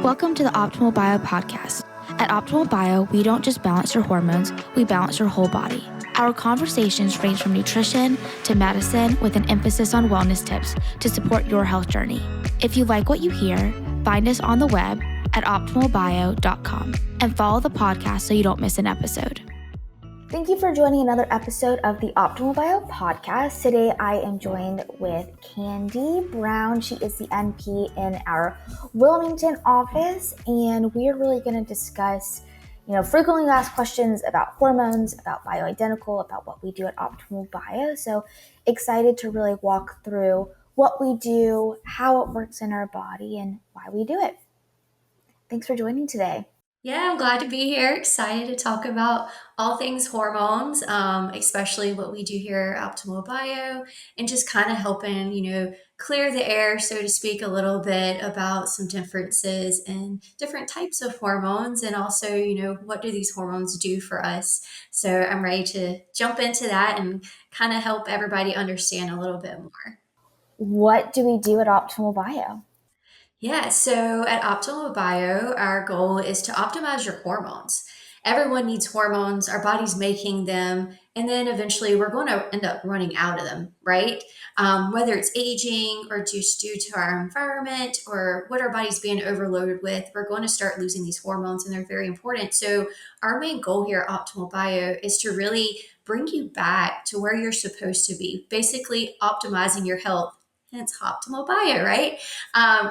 Welcome to the Optimal Bio podcast. At Optimal Bio, we don't just balance your hormones, we balance your whole body. Our conversations range from nutrition to medicine with an emphasis on wellness tips to support your health journey. If you like what you hear, find us on the web at optimalbio.com and follow the podcast so you don't miss an episode. Thank you for joining another episode of the Optimal Bio podcast. Today I am joined with Candi Brown. She is the NP in our Wilmington office, and we're really going to discuss, frequently asked questions about hormones, about bioidentical, about what we do at Optimal Bio. So excited to really walk through what we do, how it works in our body, and why we do it. Thanks for joining today. Yeah, I'm glad to be here. Excited to talk about all things hormones, especially what we do here at Optimal Bio, and just kind of helping, clear the air, so to speak, a little bit about some differences in different types of hormones, and also, what do these hormones do for us? So I'm ready to jump into that and kind of help everybody understand a little bit more. What do we do at Optimal Bio? Yeah, so at Optimal Bio, our goal is to optimize your hormones. Everyone needs hormones, our body's making them, and then eventually we're going to end up running out of them, right? Whether it's aging or just due to our environment or what our body's being overloaded with, we're going to start losing these hormones, and they're very important. So, our main goal here at Optimal Bio is to really bring you back to where you're supposed to be, basically optimizing your health. Hence Optimal Bio, right?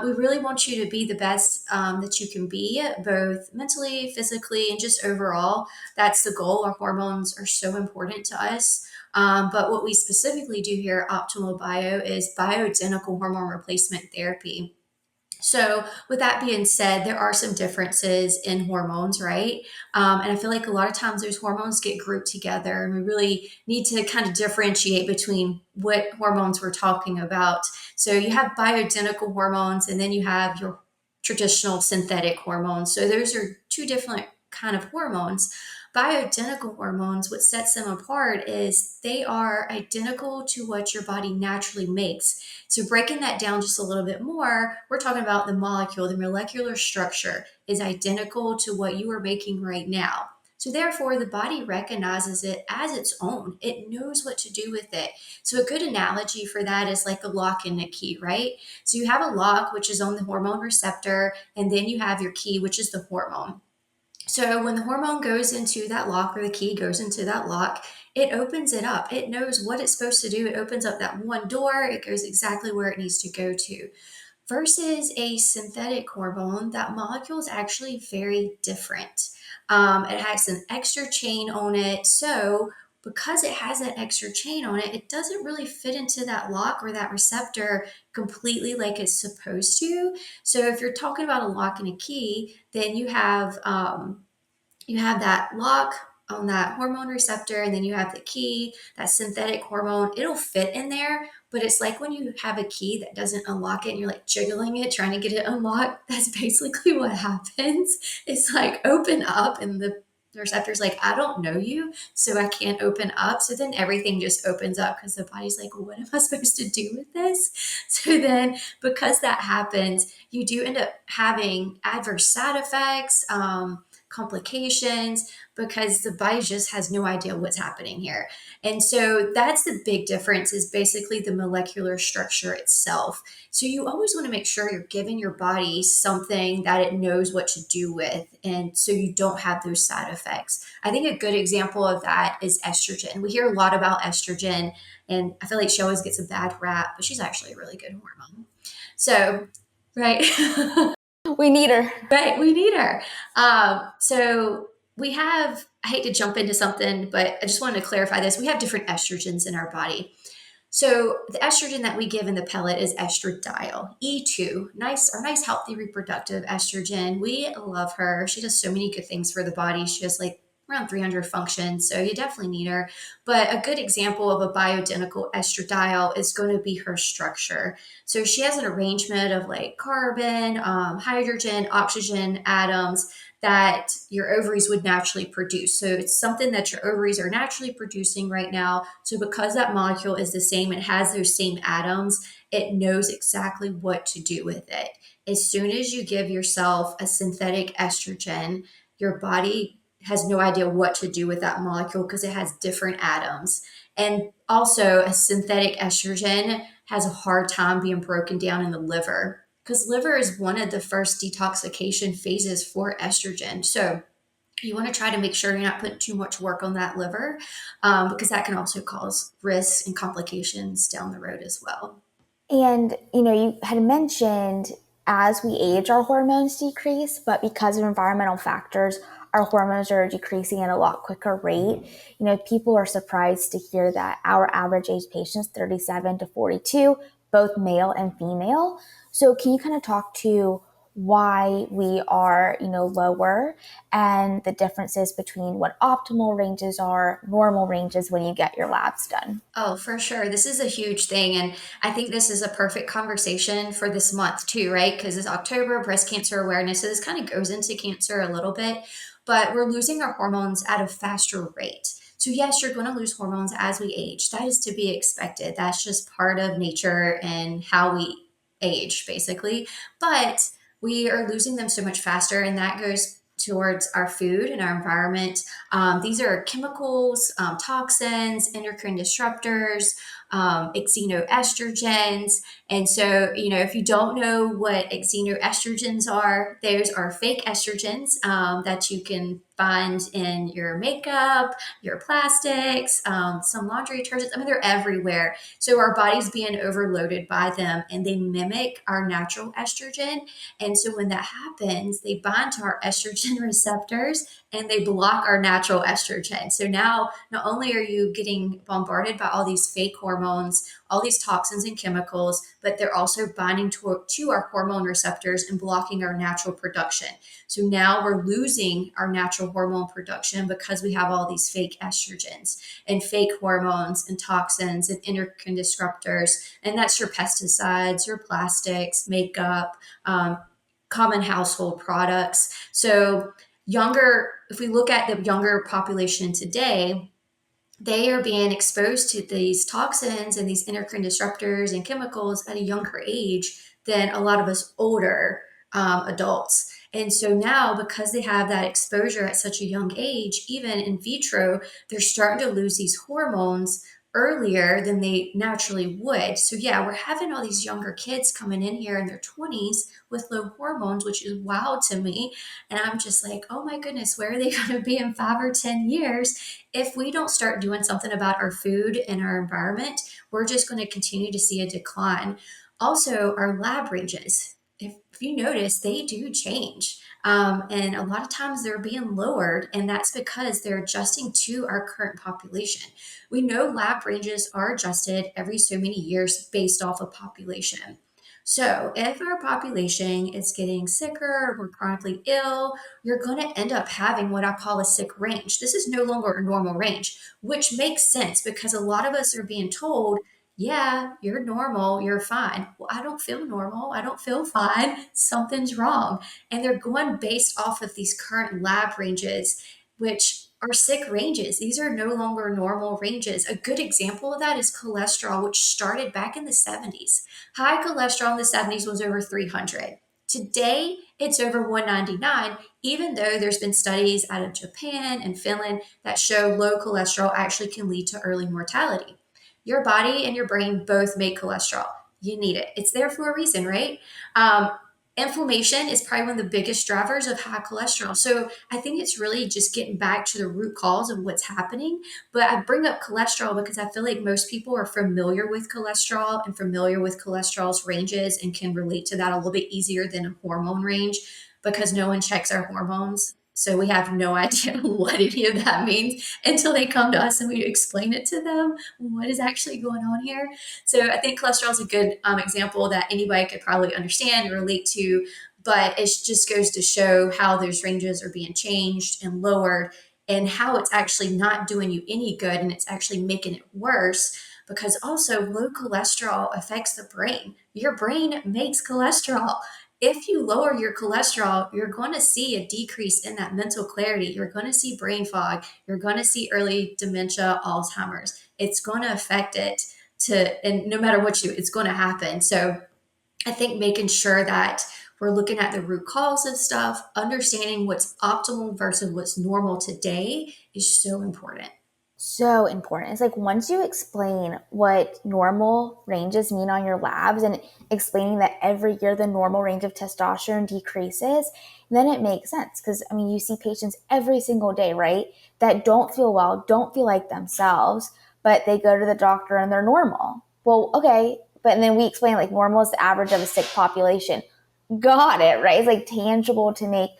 We really want you to be the best that you can be, both mentally, physically, and just overall. That's the goal. Our hormones are so important to us. But what we specifically do here at Optimal Bio is bioidentical hormone replacement therapy. So, with that being said, there are some differences in hormones, right? And I feel like a lot of times those hormones get grouped together, and we really need to kind of differentiate between what hormones we're talking about. So, you have bioidentical hormones, and then you have your traditional synthetic hormones. So, those are two different kind of hormones. Bioidentical hormones, what sets them apart is they are identical to what your body naturally makes. So breaking that down just a little bit more, we're talking about the molecule, the molecular structure is identical to what you are making right now. So therefore, the body recognizes it as its own. It knows what to do with it. So a good analogy for that is like a lock and a key, right? So you have a lock, which is on the hormone receptor, and then you have your key, which is the hormone. So when the hormone goes into that lock, or the key goes into that lock, it opens it up. It knows what it's supposed to do. It opens up that one door. It goes exactly where it needs to go to. Versus a synthetic hormone, that molecule is actually very different. It has an extra chain on it. So because it has that extra chain on it, it doesn't really fit into that lock or that receptor completely like it's supposed to. So if you're talking about a lock and a key, then you have that lock on that hormone receptor, and then you have the key, that synthetic hormone. It'll fit in there, but it's like when you have a key that doesn't unlock it and you're like jiggling it, trying to get it unlocked. That's basically what happens. It's like open up, and the receptor's like, I don't know you, so I can't open up. So then everything just opens up because the body's like, well, what am I supposed to do with this? So then because that happens, you do end up having adverse side effects, complications, because the body just has no idea what's happening here. And so that's the big difference, is basically the molecular structure itself. So you always want to make sure you're giving your body something that it knows what to do with, and so you don't have those side effects. I think a good example of that is estrogen. We hear a lot about estrogen, and I feel like she always gets a bad rap, but she's actually a really good hormone. So, right. We need her. Right, we need her. So we have, I hate to jump into something, but I just wanted to clarify this. We have different estrogens in our body. So the estrogen that we give in the pellet is estradiol, E2, our nice healthy reproductive estrogen. We love her. She does so many good things for the body. She has like around 300 functions, so you definitely need her. But a good example of a bioidentical estradiol is going to be her structure. So she has an arrangement of like carbon, hydrogen, oxygen atoms that your ovaries would naturally produce. So it's something that your ovaries are naturally producing right now. So because that molecule is the same, it has those same atoms, it knows exactly what to do with it. As soon as you give yourself a synthetic estrogen, your body has no idea what to do with that molecule because it has different atoms. And also, a synthetic estrogen has a hard time being broken down in the liver because liver is one of the first detoxification phases for estrogen. So, you want to try to make sure you're not putting too much work on that liver because that can also cause risks and complications down the road as well. And, you had mentioned as we age, our hormones decrease, but because of environmental factors, our hormones are decreasing at a lot quicker rate. People are surprised to hear that our average age patients, 37 to 42, both male and female. So can you kind of talk to why we are, lower and the differences between what optimal ranges are, normal ranges when you get your labs done? Oh, for sure. This is a huge thing. And I think this is a perfect conversation for this month, too, right? Because it's October, breast cancer awareness. So this kind of goes into cancer a little bit, but we're losing our hormones at a faster rate. So, yes, you're going to lose hormones as we age. That is to be expected. That's just part of nature and how we age, basically. But we are losing them so much faster, and that goes towards our food and our environment. These are chemicals, toxins, endocrine disruptors, xenoestrogens. And so, if you don't know what xenoestrogens are, those are fake estrogens that you can find in your makeup, your plastics, some laundry detergents. I mean, they're everywhere. So our body's being overloaded by them and they mimic our natural estrogen. And so when that happens, they bind to our estrogen receptors and they block our natural estrogen. So now not only are you getting bombarded by all these fake hormones, all these toxins and chemicals, but they're also binding to our hormone receptors and blocking our natural production. So now we're losing our natural hormone production because we have all these fake estrogens and fake hormones and toxins and endocrine disruptors. And that's your pesticides, your plastics, makeup, common household products. So if we look at the younger population today, they are being exposed to these toxins and these endocrine disruptors and chemicals at a younger age than a lot of us older adults. And so now, because they have that exposure at such a young age, even in vitro, they're starting to lose these hormones earlier than they naturally would. So, yeah, we're having all these younger kids coming in here in their 20s with low hormones, which is wild to me. And I'm just like, oh my goodness, where are they going to be in 5 or 10 years? If we don't start doing something about our food and our environment, we're just going to continue to see a decline. Also, our lab ranges, if you notice, they do change. And a lot of times they're being lowered, and that's because they're adjusting to our current population. We know lab ranges are adjusted every so many years based off of population. So if our population is getting sicker, we're chronically ill, you're going to end up having what I call a sick range. This is no longer a normal range, which makes sense because a lot of us are being told, yeah, you're normal, you're fine. Well, I don't feel normal, I don't feel fine, something's wrong. And they're going based off of these current lab ranges, which are sick ranges. These are no longer normal ranges. A good example of that is cholesterol, which started back in the 70s. High cholesterol in the 70s was over 300. Today, it's over 199, even though there's been studies out of Japan and Finland that show low cholesterol actually can lead to early mortality. Your body and your brain both make cholesterol. You need it. It's there for a reason, right? Inflammation is probably one of the biggest drivers of high cholesterol. So I think it's really just getting back to the root cause of what's happening. But I bring up cholesterol because I feel like most people are familiar with cholesterol and familiar with cholesterol's ranges and can relate to that a little bit easier than a hormone range because no one checks our hormones. So we have no idea what any of that means until they come to us and we explain it to them. What is actually going on here? So I think cholesterol is a good example that anybody could probably understand and relate to, but it just goes to show how those ranges are being changed and lowered and how it's actually not doing you any good and it's actually making it worse because also low cholesterol affects the brain. Your brain makes cholesterol. If you lower your cholesterol, you're going to see a decrease in that mental clarity. You're going to see brain fog. You're going to see early dementia, Alzheimer's. It's going to affect it and no matter what you do, it's going to happen. So I think making sure that we're looking at the root cause of stuff, understanding what's optimal versus what's normal today is so important. So important. It's like once you explain what normal ranges mean on your labs and explaining that every year the normal range of testosterone decreases, then it makes sense. Because, I mean, you see patients every single day, right, that don't feel well, don't feel like themselves, but they go to the doctor and they're normal. Well, okay. But and then we explain like normal is the average of a sick population. Got it, right? It's like tangible to make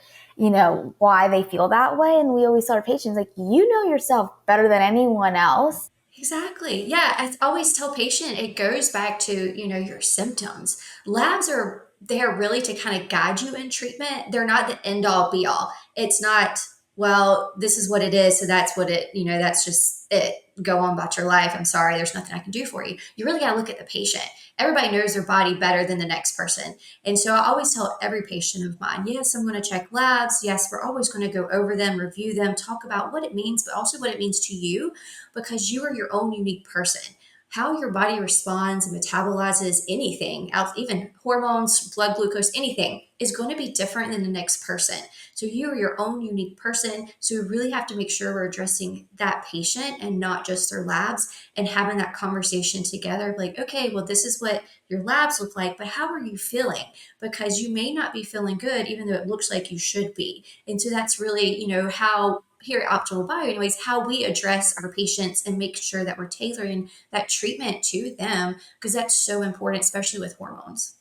why they feel that way. And we always tell our patients, like, you know yourself better than anyone else. Exactly. Yeah. I always tell patient it goes back to, your symptoms. Labs are there really to kind of guide you in treatment. They're not the end all be all. It's not, well, this is what it is. So that's what that's just it. Go on about your life. I'm sorry. There's nothing I can do for you. You really got to look at the patient. Everybody knows their body better than the next person. And so I always tell every patient of mine, yes, I'm going to check labs. Yes, we're always going to go over them, review them, talk about what it means, but also what it means to you, because you are your own unique person. How your body responds and metabolizes anything, even hormones, blood glucose, anything, is going to be different than the next person. So you are your own unique person. So we really have to make sure we're addressing that patient and not just their labs, and having that conversation together. Like, okay, well, this is what your labs look like, but how are you feeling? Because you may not be feeling good, even though it looks like you should be. And so that's really, how here at Optimal Bio, anyways, how we address our patients and make sure that we're tailoring that treatment to them, because that's so important, especially with hormones.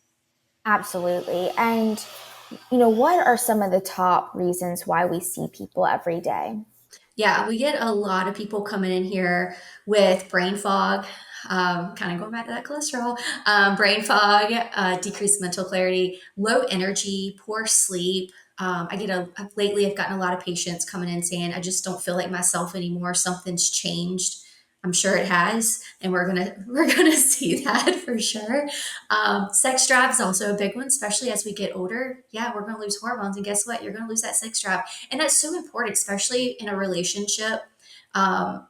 Absolutely. And, what are some of the top reasons why we see people every day? Yeah, we get a lot of people coming in here with brain fog, kind of going back to that cholesterol, brain fog, decreased mental clarity, low energy, poor sleep. Lately, I've gotten a lot of patients coming in saying, I just don't feel like myself anymore. Something's changed. I'm sure it has, and we're gonna see that for sure. Sex drive is also a big one, especially as we get older. Yeah, we're gonna lose hormones, and guess what? You're gonna lose that sex drive, and that's so important, especially in a relationship. Um,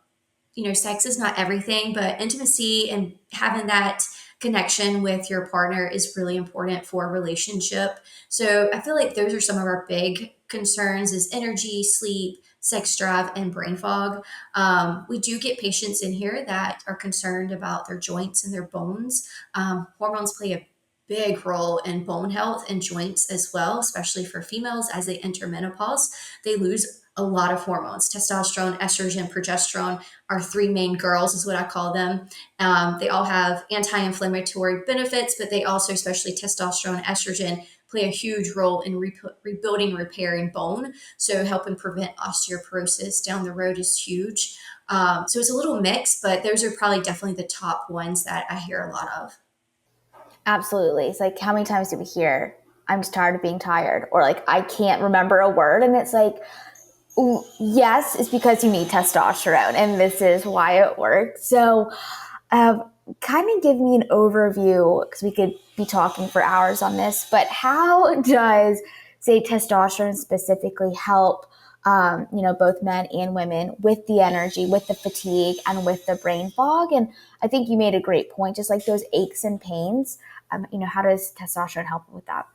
Sex is not everything, but intimacy and having that connection with your partner is really important for a relationship. So I feel like those are some of our big concerns: is energy, sleep, sex drive, and brain fog. We do get patients in here that are concerned about their joints and their bones. Hormones play a big role in bone health and joints as well, especially for females as they enter menopause. They lose a lot of hormones: testosterone, estrogen, progesterone. Our three main girls is what I call them. They all have anti-inflammatory benefits, but they also, especially testosterone, estrogen, play a huge role in rebuilding, repairing bone. So helping prevent osteoporosis down the road is huge. So it's a little mixed, but those are probably definitely the top ones that I hear a lot of. Absolutely. It's like, how many times do we hear, I'm just tired of being tired? Or like, I can't remember a word. And it's like, yes, it's because you need testosterone, and this is why it works. So, kind of give me an overview, because we could be talking for hours on this, but how does, say, testosterone specifically help, both men and women with the energy, with the fatigue, and with the brain fog? And I think you made a great point, just like those aches and pains. How does testosterone help with that?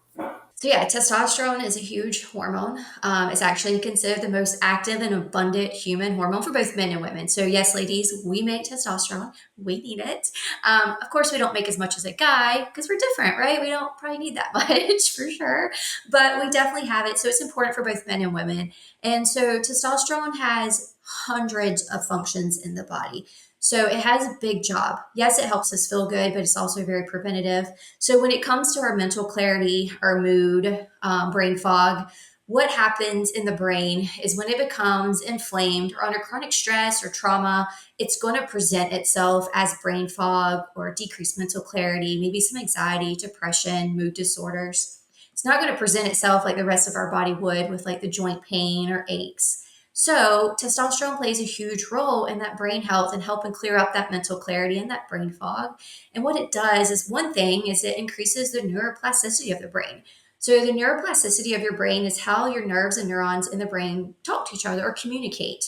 So yeah, testosterone is a huge hormone. It's actually considered the most active and abundant human hormone for both men and women. So yes, ladies, we make testosterone. We need it. Of course, we don't make as much as a guy because we're different, right? We don't probably need that much for sure, but we definitely have it. So it's important for both men and women. And so testosterone has hundreds of functions in the body. So it has a big job. Yes, it helps us feel good, but it's also very preventative. So when it comes to our mental clarity, our mood, brain fog, what happens in the brain is when it becomes inflamed or under chronic stress or trauma, it's going to present itself as brain fog or decreased mental clarity, maybe some anxiety, depression, mood disorders. It's not going to present itself like the rest of our body would with like the joint pain or aches. So, testosterone plays a huge role in that brain health and helping clear up that mental clarity and that brain fog. And what it does is, one thing is it increases the neuroplasticity of the brain. So the neuroplasticity of your brain is how your nerves and neurons in the brain talk to each other or communicate.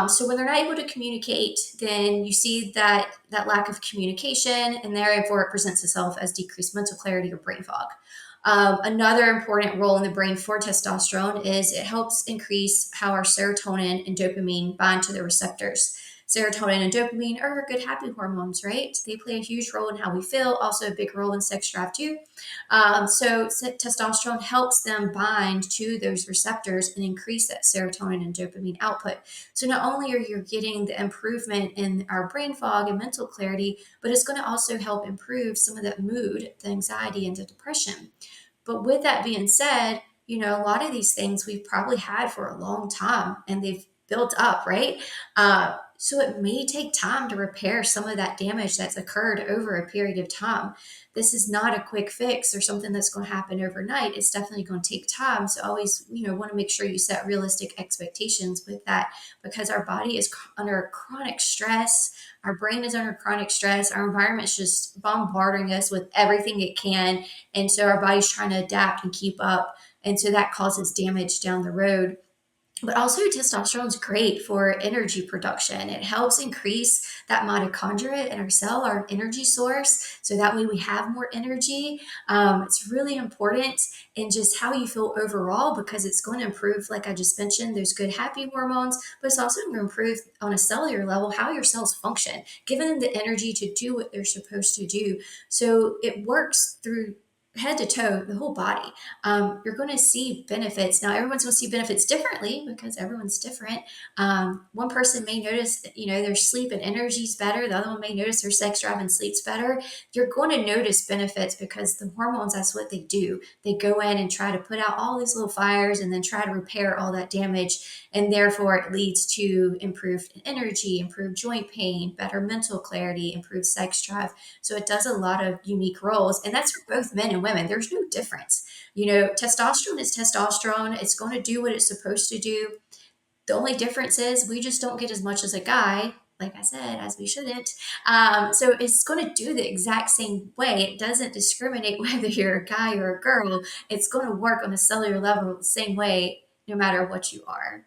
So when they're not able to communicate, then you see that lack of communication, and therefore it presents itself as decreased mental clarity or brain fog. Another important role in the brain for testosterone is it helps increase how our serotonin and dopamine bind to the receptors. Serotonin and dopamine are good happy hormones, right? They play a huge role in how we feel, also a big role in sex drive too. So testosterone helps them bind to those receptors and increase that serotonin and dopamine output. So not only are you getting the improvement in our brain fog and mental clarity, but it's going to also help improve some of that mood, the anxiety, and the depression. But with that being said, a lot of these things we've probably had for a long time and they've built up, right? So it may take time to repair some of that damage that's occurred over a period of time. This is not a quick fix or something that's going to happen overnight. It's definitely going to take time. So always, want to make sure you set realistic expectations with that, because our body is under chronic stress. Our brain is under chronic stress. Our environment's just bombarding us with everything it can. And so our body's trying to adapt and keep up. And so that causes damage down the road. But also, testosterone is great for energy production. It helps increase that mitochondria in our cell, our energy source, so that way we have more energy. It's really important in just how you feel overall, because it's going to improve, like I just mentioned, those good happy hormones, but it's also going to improve on a cellular level how your cells function, giving them the energy to do what they're supposed to do. So it works through head to toe, the whole body. You're going to see benefits. Now, everyone's going to see benefits differently because everyone's different. One person may notice, their sleep and energy is better. The other one may notice their sex drive and sleep's better. You're going to notice benefits because the hormones, that's what they do. They go in and try to put out all these little fires and then try to repair all that damage. And therefore, it leads to improved energy, improved joint pain, better mental clarity, improved sex drive. So it does a lot of unique roles. And that's for both men and women. There's no difference. Testosterone is testosterone. It's going to do what it's supposed to do. The only difference is we just don't get as much as a guy, like I said, as we shouldn't. So it's going to do the exact same way. It doesn't discriminate whether you're a guy or a girl. It's going to work on a cellular level the same way, no matter what you are.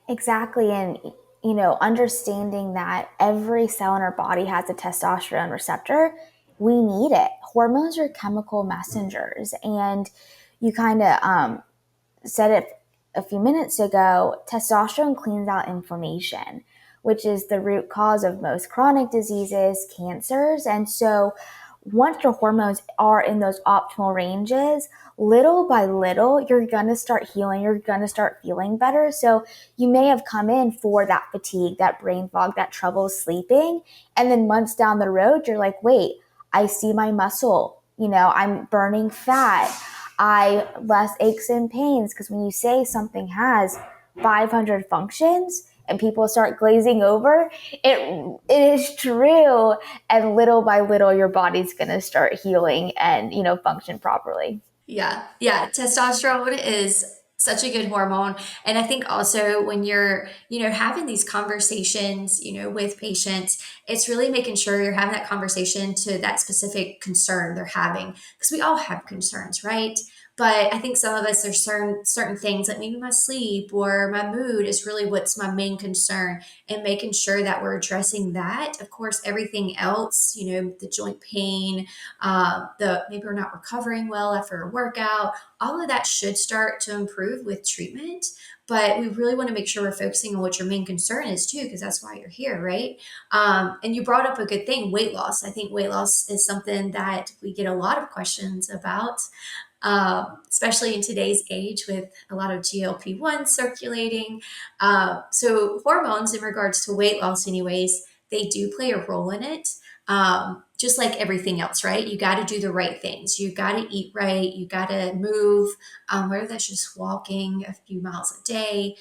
Exactly. And, understanding that every cell in our body has a testosterone receptor, we need it. Hormones are chemical messengers. And you kind of said it a few minutes ago, testosterone cleans out inflammation, which is the root cause of most chronic diseases, cancers. And so once your hormones are in those optimal ranges, little by little, you're going to start healing. You're going to start feeling better. So you may have come in for that fatigue, that brain fog, that trouble sleeping. And then months down the road, you're like, wait, I see my muscle. I'm burning fat. I less aches and pains. Because when you say something has 500 functions and people start glazing over, it is true. And little by little, your body's going to start healing and, function properly. Yeah. Testosterone is such a good hormone. And I think also when you're, having these conversations, with patients, it's really making sure you're having that conversation to that specific concern they're having, because we all have concerns, right? But I think some of us, there's certain things, like maybe my sleep or my mood is really what's my main concern, and making sure that we're addressing that. Of course, everything else, the joint pain, the maybe we're not recovering well after a workout, all of that should start to improve with treatment. But we really want to make sure we're focusing on what your main concern is too, because that's why you're here, right? And you brought up a good thing, weight loss. I think weight loss is something that we get a lot of questions about, especially in today's age with a lot of GLP-1 circulating. So hormones, in regards to weight loss anyways, they do play a role in it. Just like everything else, right? You got to do the right things. You got to eat right. You got to move, whether that's just walking a few miles a day,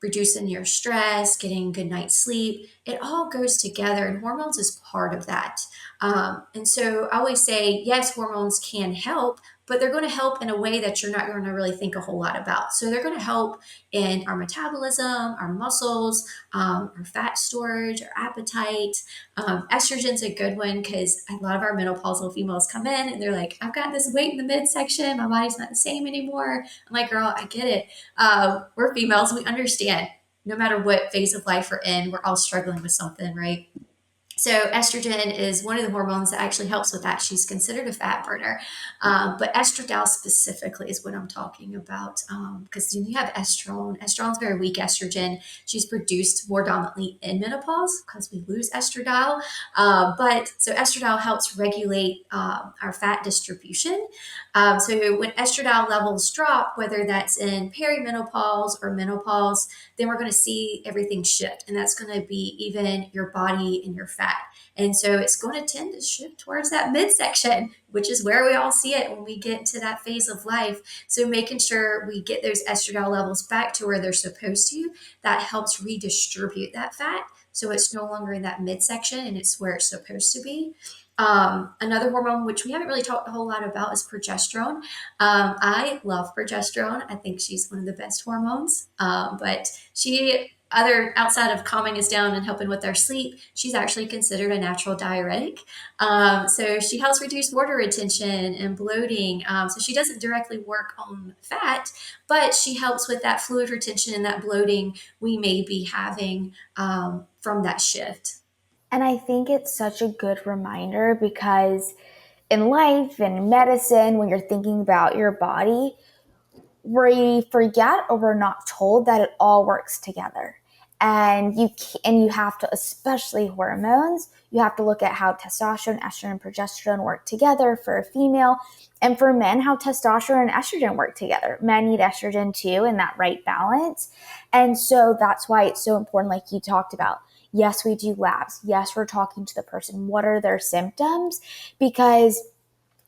reducing your stress, getting a good night's sleep. It all goes together, and hormones is part of that. And so I always say, yes, hormones can help, but they're going to help in a way that you're not going to really think a whole lot about. So they're going to help in our metabolism, our muscles, our fat storage, our appetite. Estrogen's a good one because a lot of our menopausal females come in and they're like, I've got this weight in the midsection. My body's not the same anymore. I'm like, girl, I get it. We're females. We understand no matter what phase of life we're in, we're all struggling with something, right? So estrogen is one of the hormones that actually helps with that. She's considered a fat burner. But estradiol specifically is what I'm talking about. Because you have estrone. Estrone is very weak estrogen. She's produced more dominantly in menopause because we lose estradiol. But so estradiol helps regulate our fat distribution. So when estradiol levels drop, whether that's in perimenopause or menopause, then we're going to see everything shift. And that's going to be even your body and your fat. And so it's going to tend to shift towards that midsection, which is where we all see it when we get into that phase of life. So making sure we get those estradiol levels back to where they're supposed to, that helps redistribute that fat. So it's no longer in that midsection and it's where it's supposed to be. Another hormone, which we haven't really talked a whole lot about, is progesterone. I love progesterone. I think she's one of the best hormones. But outside of calming us down and helping with our sleep, she's actually considered a natural diuretic. So she helps reduce water retention and bloating. So she doesn't directly work on fat, but she helps with that fluid retention and that bloating we may be having from that shift. And I think it's such a good reminder because in life and medicine, when you're thinking about your body, we forget or we're not told that it all works together. And you have to, especially hormones, you have to look at how testosterone, estrogen, and progesterone work together for a female. And for men, how testosterone and estrogen work together. Men need estrogen too in that right balance. And so that's why it's so important, like you talked about. Yes, we do labs. Yes, we're talking to the person. What are their symptoms? Because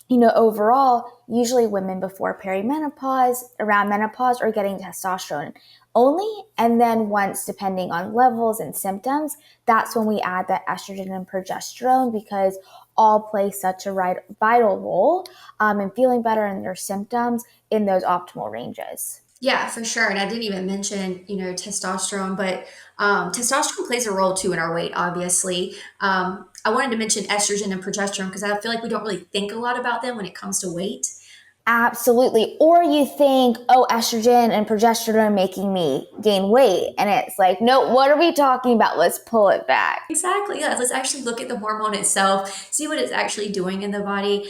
overall, usually women before perimenopause, around menopause, are getting testosterone only. And then once, depending on levels and symptoms, that's when we add that estrogen and progesterone because all play such a vital role in feeling better in their symptoms in those optimal ranges. Yeah, for sure. And I didn't even mention, testosterone, but testosterone plays a role too in our weight, obviously. I wanted to mention estrogen and progesterone because I feel like we don't really think a lot about them when it comes to weight. Absolutely. Or you think, oh, estrogen and progesterone making me gain weight. And it's like, no, what are we talking about? Let's pull it back. Exactly. Yeah. Let's actually look at the hormone itself, see what it's actually doing in the body.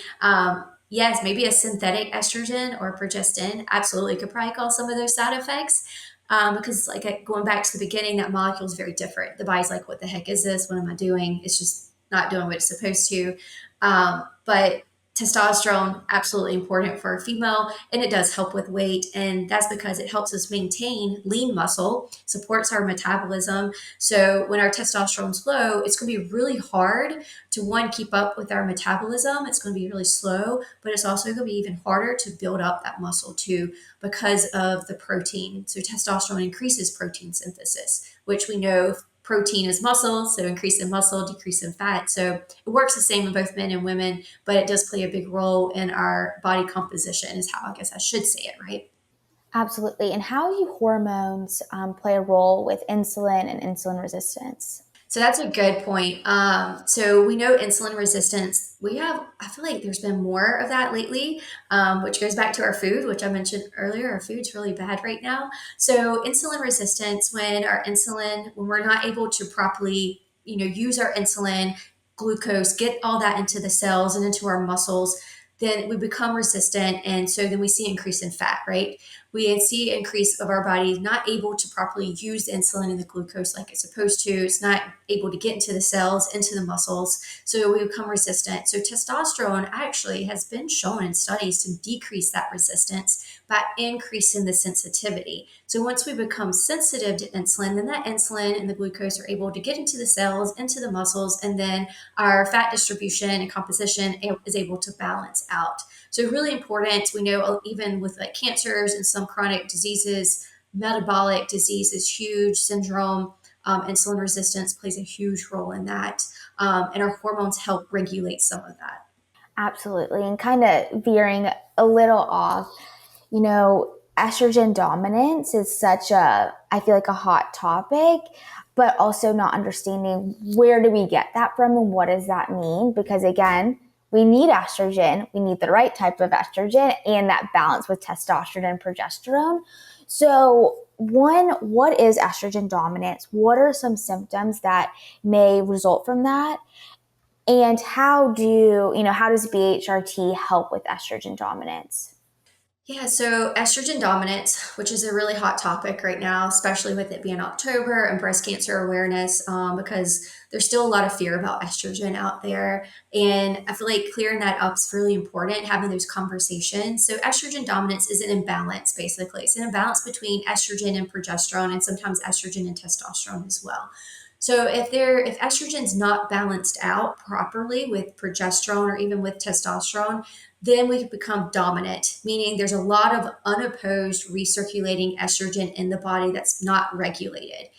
Yes, maybe a synthetic estrogen or progestin absolutely could probably cause some of those side effects. Because going back to the beginning, that molecule is very different. The body's like, what the heck is this? What am I doing? It's just not doing what it's supposed to. But testosterone, absolutely important for a female, and it does help with weight. And that's because it helps us maintain lean muscle, supports our metabolism. So when our testosterone's low, it's going to be really hard to, one, keep up with our metabolism. It's going to be really slow, but it's also going to be even harder to build up that muscle too because of the protein. So testosterone increases protein synthesis, which we know protein is muscle, so increase in muscle, decrease in fat. So it works the same in both men and women, but it does play a big role in our body composition is how I guess I should say it, right? Absolutely. And how do hormones play a role with insulin and insulin resistance? So that's a good point. So we know insulin resistance. I feel like there's been more of that lately, which goes back to our food, which I mentioned earlier. Our food's really bad right now. So insulin resistance, when we're not able to properly, use our insulin, glucose, get all that into the cells and into our muscles, then we become resistant. And so then we see increase in fat, right? We see increase of our body not able to properly use the insulin and the glucose like it's supposed to. It's not able to get into the cells, into the muscles. So we become resistant. So testosterone actually has been shown in studies to decrease that resistance by increasing the sensitivity. So once we become sensitive to insulin, then that insulin and the glucose are able to get into the cells, into the muscles, and then our fat distribution and composition is able to balance out. So really important. We know even with like cancers and some chronic diseases, metabolic disease is huge, syndrome, insulin resistance plays a huge role in that. And our hormones help regulate some of that. Absolutely. And kind of veering a little off, estrogen dominance is such I feel like a hot topic, but also not understanding where do we get that from and what does that mean? Because again, we need estrogen, we need the right type of estrogen and that balance with testosterone and progesterone. So one, what is estrogen dominance? What are some symptoms that may result from that? And how does BHRT help with estrogen dominance? Yeah, so estrogen dominance, which is a really hot topic right now, especially with it being October and breast cancer awareness, because there's still a lot of fear about estrogen out there. And I feel like clearing that up is really important, having those conversations. So, estrogen dominance is an imbalance, basically. It's an imbalance between estrogen and progesterone, and sometimes estrogen and testosterone as well. So if estrogen's not balanced out properly with progesterone or even with testosterone, then we become dominant, meaning there's a lot of unopposed recirculating estrogen in the body that's not regulated.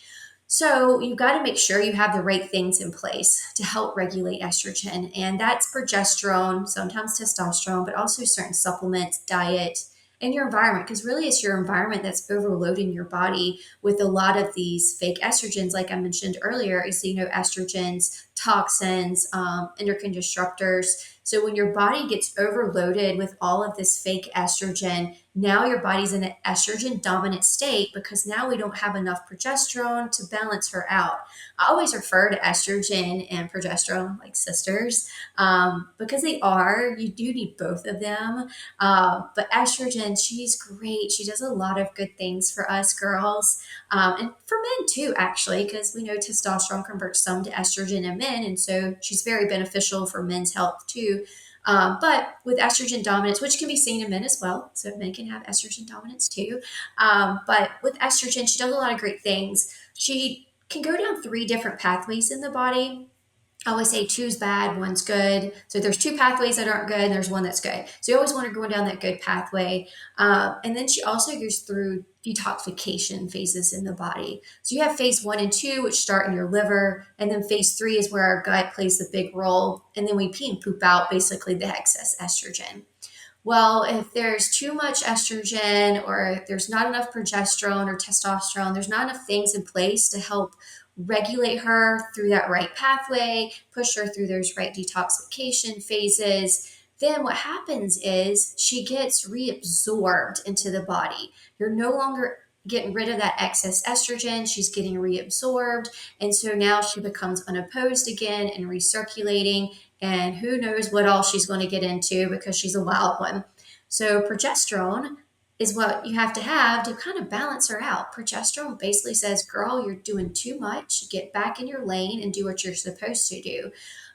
So you've got to make sure you have the right things in place to help regulate estrogen. And that's progesterone, sometimes testosterone, but also certain supplements, diet, and your environment. Because really it's your environment that's overloading your body with a lot of these fake estrogens, like I mentioned earlier, is estrogens, toxins, endocrine disruptors. So when your body gets overloaded with all of this fake estrogen, now your body's in an estrogen dominant state because now we don't have enough progesterone to balance her out. I always refer to estrogen and progesterone like sisters, because you do need both of them. But estrogen, she's great. She does a lot of good things for us girls, and for men too, actually, because we know testosterone converts some to estrogen in men. And so she's very beneficial for men's health too. But with estrogen dominance, which can be seen in men as well, so men can have estrogen dominance too. But with estrogen, she does a lot of great things. She can go down 3 different pathways in the body. I always say two's bad, one's good. So there's 2 pathways that aren't good, and there's one that's good. So you always want to go down that good pathway. And then she also goes through detoxification phases in the body. So you have phase 1 and 2, which start in your liver, and then phase 3 is where our gut plays the big role. And then we pee and poop out basically the excess estrogen. Well, if there's too much estrogen or if there's not enough progesterone or testosterone, there's not enough things in place to help regulate her through that right pathway, push her through those right detoxification phases, then what happens is she gets reabsorbed into the body. You're no longer getting rid of that excess estrogen. She's getting reabsorbed. And so now she becomes unopposed again and recirculating. And who knows what all she's going to get into because she's a wild one. So progesterone is what you have to kind of balance her out. Progesterone basically says, girl, you're doing too much. Get back in your lane and do what you're supposed to do.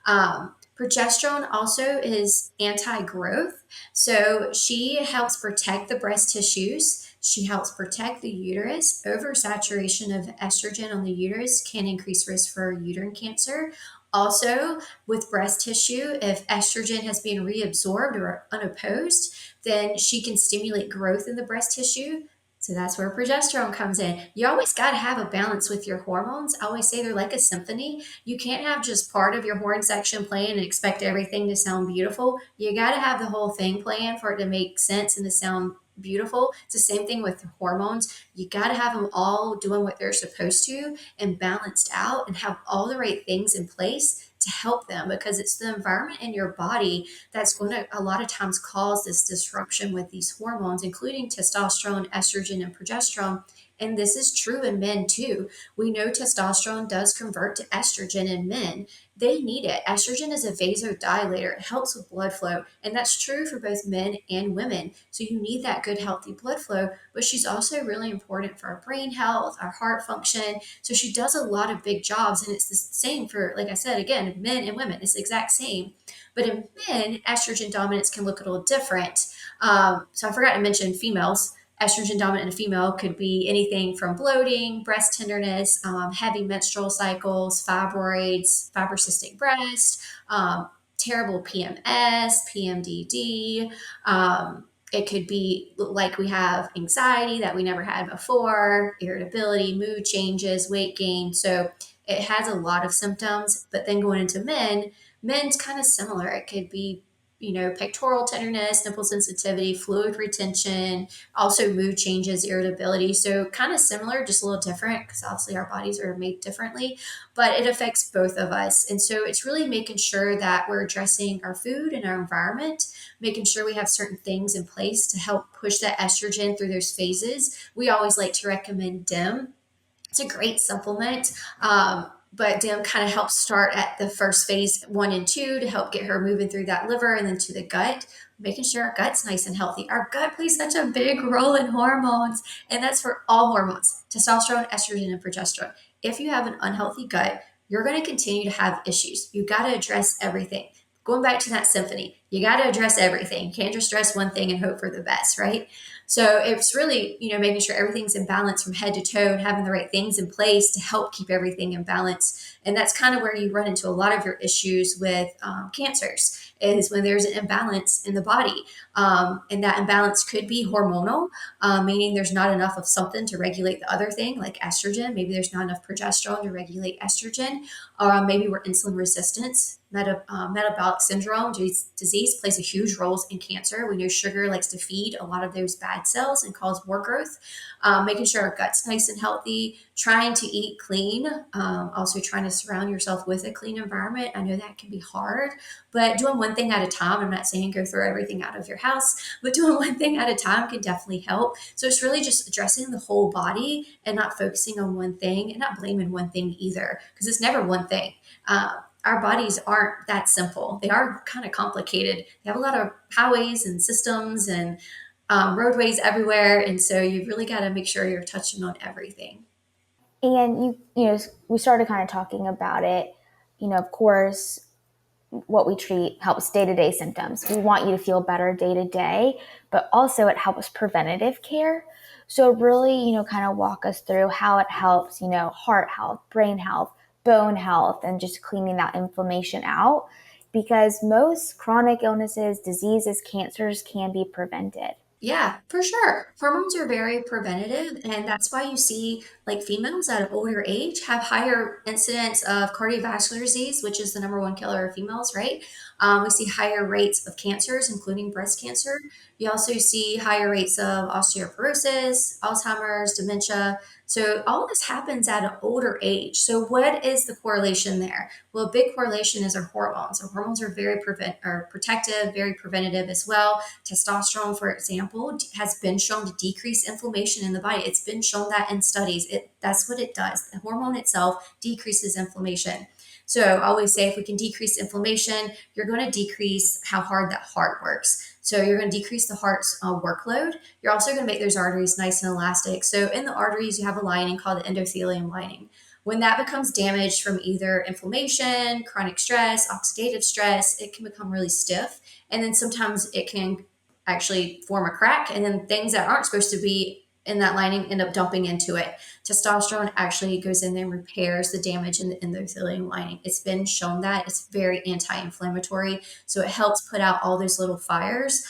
Progesterone also is anti-growth. So she helps protect the breast tissues. She helps protect the uterus. Oversaturation of estrogen on the uterus can increase risk for uterine cancer. Also, with breast tissue, if estrogen has been reabsorbed or unopposed, then she can stimulate growth in the breast tissue. So that's where progesterone comes in. You always got to have a balance with your hormones. I always say they're like a symphony. You can't have just part of your horn section playing and expect everything to sound beautiful. You got to have the whole thing playing for it to make sense and to sound beautiful. It's the same thing with hormones. You got to have them all doing what they're supposed to and balanced out and have all the right things in place to help them, because it's the environment in your body that's going to a lot of times cause this disruption with these hormones, including testosterone, estrogen, and progesterone. And this is true in men too. We know testosterone does convert to estrogen in men. They need it. Estrogen is a vasodilator. It helps with blood flow. And that's true for both men and women. So you need that good, healthy blood flow. But she's also really important for our brain health, our heart function. So she does a lot of big jobs. And it's the same for, like I said, again, men and women. It's the exact same. But in men, estrogen dominance can look a little different. So I forgot to mention females. Estrogen dominant in a female could be anything from bloating, breast tenderness, heavy menstrual cycles, fibroids, fibrocystic breast, terrible PMS, PMDD. It could be like we have anxiety that we never had before, irritability, mood changes, weight gain. So it has a lot of symptoms. But then going into men's kind of similar. It could be pectoral tenderness, nipple sensitivity, fluid retention, also mood changes, irritability. So kind of similar, just a little different because obviously our bodies are made differently, but it affects both of us. And so it's really making sure that we're addressing our food and our environment, making sure we have certain things in place to help push that estrogen through those phases. We always like to recommend DIM. It's a great supplement. But DIM kind of helps start at the first phase 1 and 2 to help get her moving through that liver and then to the gut, making sure our gut's nice and healthy. Our gut plays such a big role in hormones, and that's for all hormones, testosterone, estrogen, and progesterone. If you have an unhealthy gut, you're going to continue to have issues. You got to address everything. Going back to that symphony, you got to address everything. You can't just address one thing and hope for the best, right? So it's really, making sure everything's in balance from head to toe and having the right things in place to help keep everything in balance. And that's kind of where you run into a lot of your issues with cancers, is when there's an imbalance in the body. And that imbalance could be hormonal, meaning there's not enough of something to regulate the other thing, like estrogen. Maybe there's not enough progesterone to regulate estrogen. Maybe we're insulin resistance. Metabolic syndrome disease plays a huge role in cancer. We know sugar likes to feed a lot of those bad cells and cause more growth. Making sure our gut's nice and healthy, trying to eat clean, also trying to surround yourself with a clean environment. I know that can be hard, but doing one thing at a time. I'm not saying go throw everything out of your house, but doing one thing at a time can definitely help. So it's really just addressing the whole body and not focusing on one thing and not blaming one thing either, because it's never one thing. Our bodies aren't that simple. They are kind of complicated. They have a lot of highways and systems and roadways everywhere. And so you really got to make sure you're touching on everything. And we started kind of talking about it. Of course, what we treat helps day-to-day symptoms. We want you to feel better day to day, but also it helps preventative care. So really, kind of walk us through how it helps, heart health, brain health, bone health, and just cleaning that inflammation out, because most chronic illnesses, diseases, cancers can be prevented. Yeah, for sure. Hormones are very preventative, and that's why you see like females at an older age have higher incidence of cardiovascular disease, which is the number one killer of females, right? We see higher rates of cancers, including breast cancer. You also see higher rates of osteoporosis, Alzheimer's, dementia. So all this happens at an older age. So what is the correlation there? Well, a big correlation is our hormones. Our hormones are very protective, very preventative as well. Testosterone, for example, has been shown to decrease inflammation in the body. It's been shown that in studies. That's what it does. The hormone itself decreases inflammation. So I always say if we can decrease inflammation, you're going to decrease how hard that heart works. So you're going to decrease the heart's workload. You're also going to make those arteries nice and elastic. So in the arteries, you have a lining called the endothelium lining. When that becomes damaged from either inflammation, chronic stress, oxidative stress, it can become really stiff. And then sometimes it can actually form a crack. And then things that aren't supposed to be in that lining end up dumping into it. Testosterone actually goes in there and repairs the damage in the endothelium lining. It's been shown that it's very anti-inflammatory. So it helps put out all those little fires.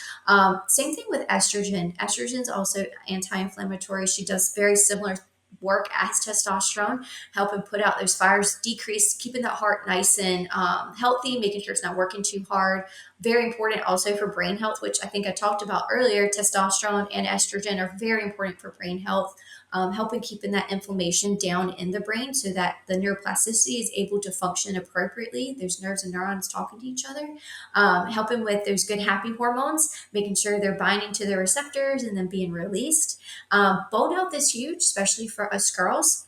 Same thing with estrogen. Estrogen is also anti-inflammatory. She does very similar work as testosterone, helping put out those fires, decrease, keeping that heart nice and healthy, making sure it's not working too hard. Very important also for brain health, which I think I talked about earlier. Testosterone and estrogen are very important for brain health, helping keeping that inflammation down in the brain so that the neuroplasticity is able to function appropriately. There's nerves and neurons talking to each other, helping with those good happy hormones, making sure they're binding to the receptors and then being released. Bone health is huge, especially for us girls.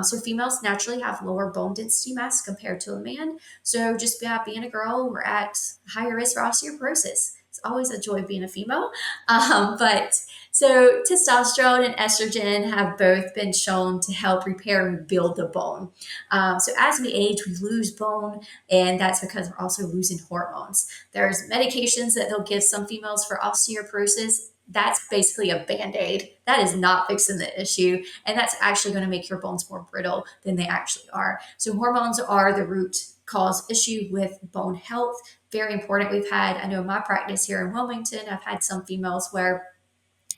So females naturally have lower bone density mass compared to a man. So just being a girl, we're at higher risk for osteoporosis. It's always a joy being a female. But so testosterone and estrogen have both been shown to help repair and build the bone. So as we age, we lose bone, and that's because we're also losing hormones. There's medications that they'll give some females for osteoporosis. That's basically a Band-Aid. That is not fixing the issue. And that's actually going to make your bones more brittle than they actually are. So hormones are the root cause issue with bone health. Very important. I know in my practice here in Wilmington, I've had some females where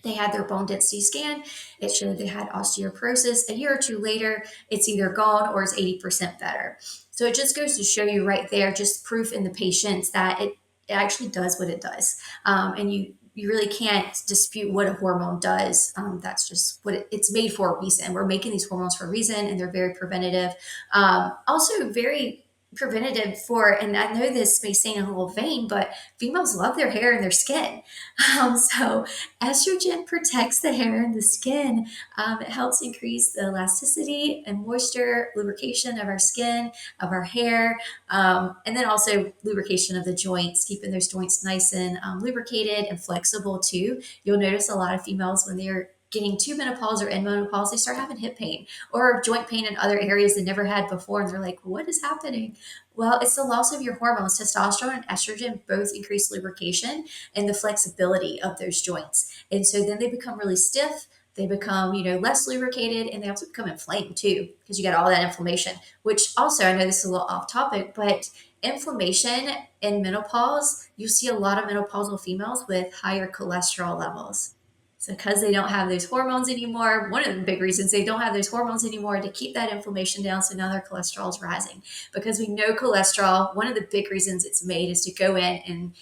they had their bone density scan. It showed they had osteoporosis. A year or two later, it's either gone or it's 80% better. So it just goes to show you right there, just proof in the patients that it actually does what it does. And you really can't dispute what a hormone does. That's just what it's made for a reason. We're making these hormones for a reason, and they're very preventative. Also very preventative for, and I know this may seem a little vain, but females love their hair and their skin. So estrogen protects the hair and the skin. It helps increase the elasticity and moisture, lubrication of our skin, of our hair, and then also lubrication of the joints, keeping those joints nice and lubricated and flexible too. You'll notice a lot of females when they're getting to menopause or in menopause, they start having hip pain or joint pain in other areas they never had before. And they're like, what is happening? Well, it's the loss of your hormones. Testosterone and estrogen both increase lubrication and the flexibility of those joints. And so then they become really stiff. They become, less lubricated, and they also become inflamed too, because you got all that inflammation, which also, I know this is a little off topic, but inflammation in menopause, you see a lot of menopausal females with higher cholesterol levels. So because they don't have those hormones anymore, one of the big reasons they don't have those hormones anymore to keep that inflammation down. So now their cholesterol is rising, because we know cholesterol, one of the big reasons it's made is to go in and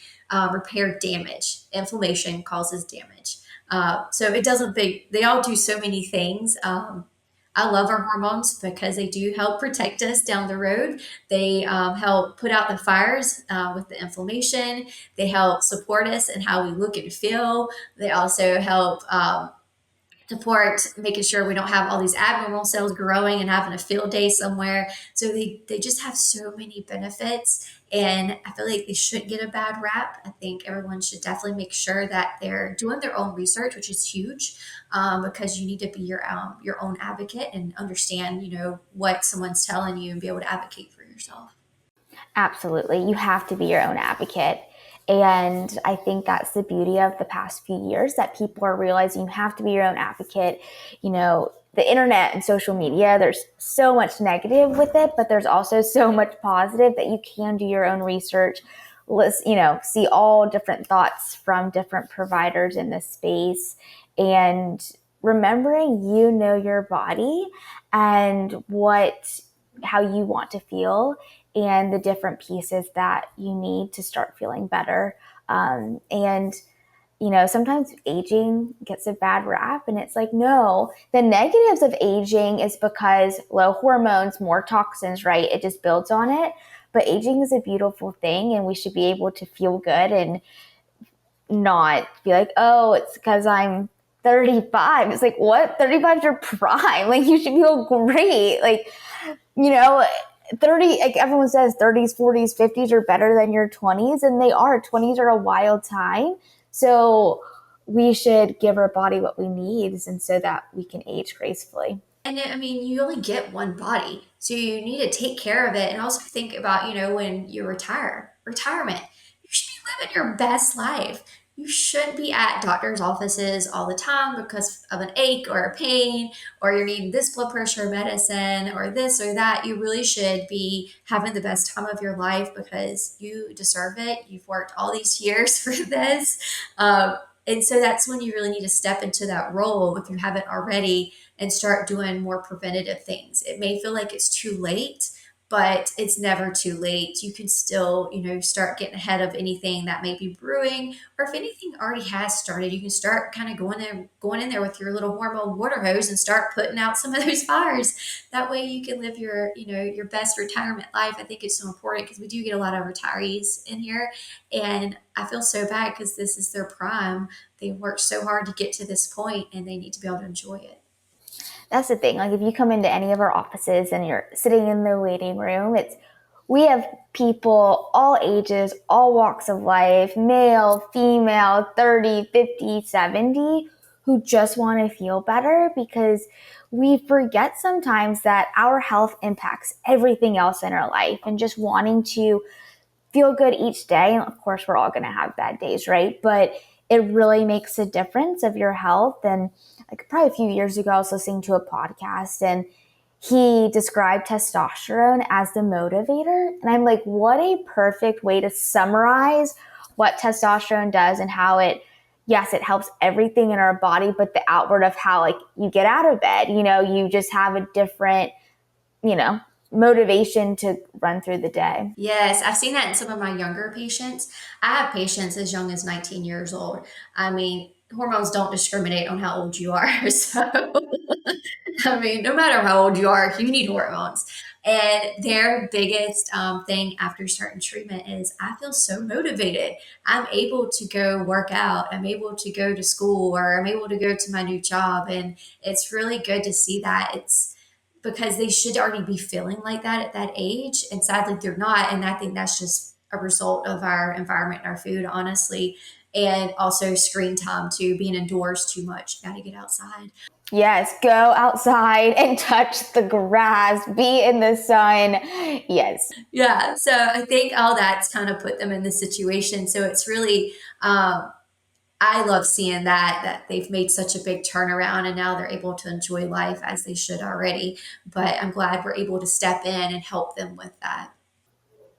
repair damage. Inflammation causes damage. So it doesn't, they all do so many things. I love our hormones because they do help protect us down the road. They help put out the fires with the inflammation. They help support us in how we look and feel. They also help support making sure we don't have all these abnormal cells growing and having a field day somewhere. So they just have so many benefits, and I feel like they shouldn't get a bad rap. I think everyone should definitely make sure that they're doing their own research, which is huge, because you need to be your own advocate and understand, what someone's telling you and be able to advocate for yourself. Absolutely. You have to be your own advocate. And I think that's the beauty of the past few years, that people are realizing you have to be your own advocate. The internet and social media, there's so much negative with it, but there's also so much positive that you can do your own research. See all different thoughts from different providers in this space, and remembering your body and how you want to feel, and the different pieces that you need to start feeling better. Sometimes aging gets a bad rap, and it's like, no, the negatives of aging is because low hormones, more toxins, right? It just builds on it. But aging is a beautiful thing, and we should be able to feel good and not be like, oh, it's because I'm 35. It's like, what? 35 is your prime. Like, you should feel great. 30, like everyone says, 30s, 40s, 50s are better than your 20s, and they are. 20s are a wild time. So we should give our body what we need, and so that we can age gracefully. And you only get one body, so you need to take care of it. And also think about, when you retirement, you should be living your best life. You shouldn't be at doctor's offices all the time because of an ache or a pain, or you're needing this blood pressure medicine or this or that. You really should be having the best time of your life because you deserve it. You've worked all these years for this. And so that's when you really need to step into that role, if you haven't already, and start doing more preventative things. It may feel like it's too late, but it's never too late. You can still, start getting ahead of anything that may be brewing, or if anything already has started, you can start kind of going in there with your little hormone water hose and start putting out some of those fires. That way you can live your best retirement life. I think it's so important because we do get a lot of retirees in here, and I feel so bad because this is their prime. They worked so hard to get to this point, and they need to be able to enjoy it. That's the thing. Like, if you come into any of our offices and you're sitting in the waiting room, we have people all ages, all walks of life, male, female, 30, 50, 70, who just want to feel better, because we forget sometimes that our health impacts everything else in our life, and just wanting to feel good each day. And of course, we're all going to have bad days, right? But it really makes a difference of your health. And like probably a few years ago, I was listening to a podcast, and he described testosterone as the motivator. And I'm like, what a perfect way to summarize what testosterone does and how it helps everything in our body, but the outward of how, like, you get out of bed, you just have a different, motivation to run through the day. Yes, I've seen that in some of my younger patients. I have patients as young as 19 years old. I mean, hormones don't discriminate on how old you are. So, I mean, no matter how old you are, you need hormones. And their biggest thing after starting treatment is I feel so motivated. I'm able to go work out. I'm able to go to school, or I'm able to go to my new job. And it's really good to see that. It's because they should already be feeling like that at that age. And sadly, they're not. And I think that's just a result of our environment and our food, honestly. And also screen time too, being indoors too much. Got to get outside. Yes, go outside and touch the grass, be in the sun. Yes. Yeah. So I think all that's kind of put them in this situation. So it's really, I love seeing that they've made such a big turnaround and now they're able to enjoy life as they should already. But I'm glad we're able to step in and help them with that.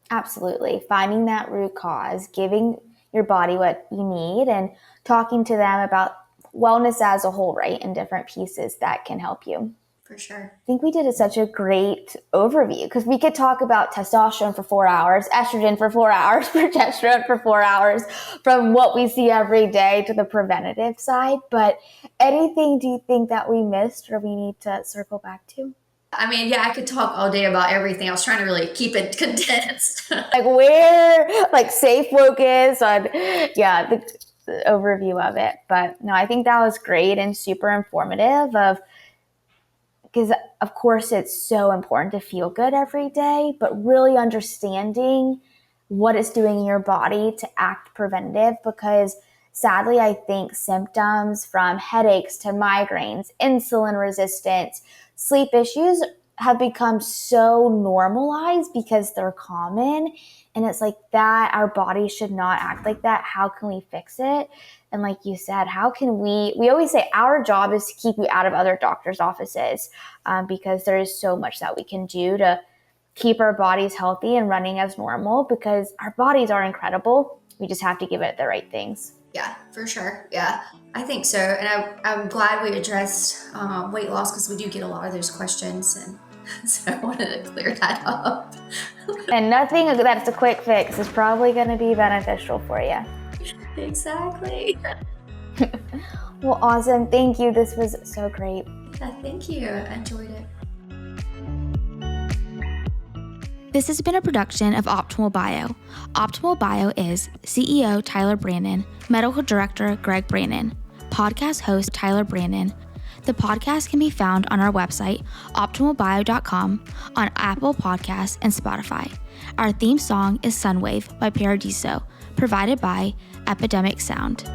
Absolutely. Finding that root cause, giving your body what you need, and talking to them about wellness as a whole, right? And different pieces that can help you. For sure. I think we did such a great overview because we could talk about testosterone for 4 hours, estrogen for 4 hours, progesterone for 4 hours, from what we see every day to the preventative side. But anything do you think that we missed or we need to circle back to? I mean, yeah, I could talk all day about everything. I was trying to really keep it condensed. Safe focus on, the overview of it. But no, I think that was great and super informative because of course it's so important to feel good every day, but really understanding what it's doing in your body to act preventative, because sadly, I think symptoms from headaches to migraines, insulin resistance, sleep issues have become so normalized because they're common. And it's like that, our body should not act like that. How can we fix it? And like you said, how can we always say our job is to keep you out of other doctors' offices because there is so much that we can do to keep our bodies healthy and running as normal, because our bodies are incredible. We just have to give it the right things. Yeah, for sure. Yeah, I think so. And I'm glad we addressed weight loss because we do get a lot of those questions. And so I wanted to clear that up. And nothing that's a quick fix is probably going to be beneficial for you. Exactly. Well, awesome. Thank you. This was so great. Yeah, thank you. I enjoyed it. This has been a production of Optimal Bio. Optimal Bio is CEO Tylar Brannon, Medical Director Greg Brannon, podcast host Tylar Brannon. The podcast can be found on our website, optimalbio.com, on Apple Podcasts and Spotify. Our theme song is Sunwave by Paradiso, provided by Epidemic Sound.